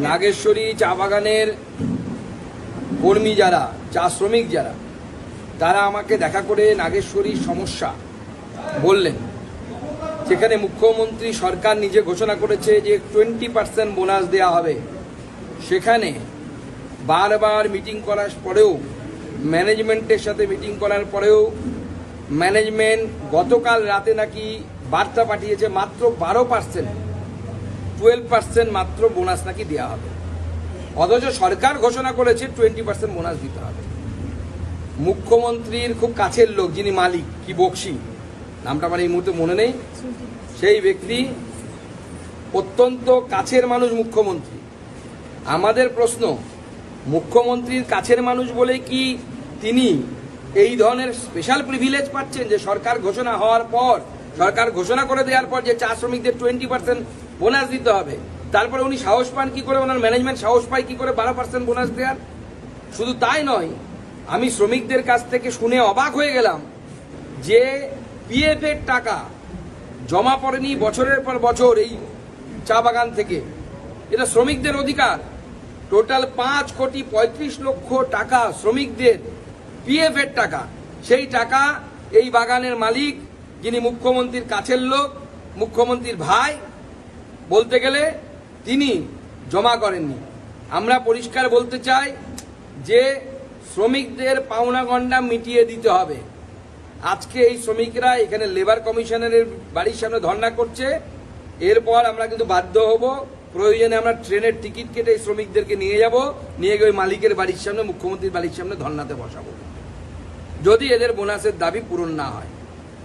নাগেশ্বরী চা বাগানের কর্মী যারা, চা শ্রমিক যারা, তারা আমাকে দেখা করে নাগেশ্বরীর সমস্যা বললেন। সেখানে মুখ্যমন্ত্রী সরকার নিজে ঘোষণা করেছে যে 20% বোনাস দেওয়া হবে। সেখানে বারবার মিটিং করার পরেও, ম্যানেজমেন্টের সাথে মিটিং করার পরেও ম্যানেজমেন্ট গতকাল রাতে নাকি বার্তা পাঠিয়েছে মাত্র 12%, 12% মাত্র বোনাস নাকি দেওয়া হবে। অথচ সরকার ঘোষণা করেছে 20% বোনাস দিতে হবে। মুখ্যমন্ত্রীর খুব কাছের লোক, যিনি মালিক, কি বক্সি নামটা আমার এই মুহূর্তে মনে নেই, সেই ব্যক্তি অত্যন্ত কাছের মানুষ মুখ্যমন্ত্রী। আমাদের প্রশ্ন, মুখ্যমন্ত্রীর কাছের মানুষ বলে কি তিনি এই ধরনের স্পেশাল প্রিভিলেজ পাচ্ছেন যে সরকার ঘোষণা হওয়ার পর, সরকার ঘোষণা করে দেওয়ার পর যে চা শ্রমিকদের 20% বোনাস দিতে হবে, তারপরে উনি সাহস পান কি করে, ওনার ম্যানেজমেন্ট সাহস পায় কি করে 12% বোনাস দেওয়ার? শুধু তাই নয়, আমি শ্রমিকদের কাছ থেকে শুনে অবাক হয়ে গেলাম যে পিএফ এর টাকা জমা পড়েনি বছরের পর বছর এই চা বাগান থেকে। এটা শ্রমিকদের অধিকার। টোটাল 5,35,00,000 টাকা শ্রমিকদের পিএফ এর টাকা। সেই টাকা এই বাগানের মালিক, যিনি মুখ্যমন্ত্রীর কাছের লোক, মুখ্যমন্ত্রীর ভাই বলতে গেলে, তিনি জমা করেননি। আমরা পরিষ্কার বলতে চাই যে শ্রমিকদের পাওনা গন্ডা মিটিয়ে দিতে হবে। আজকে এই শ্রমিকরা এখানে লেবার কমিশনারের বাড়ির সামনে ধর্ণা করছে। এরপর আমরা কিন্তু বাধ্য হব, প্রয়োজনে আমরা ট্রেনের টিকিট কেটে এই শ্রমিকদেরকে নিয়ে যাব, নিয়ে গিয়ে ওই মালিকের বাড়ির সামনে, মুখ্যমন্ত্রীর বাড়ির সামনে ধর্ণাতে বসাবো, যদি এদের বোনাসের দাবি পূরণ না হয়।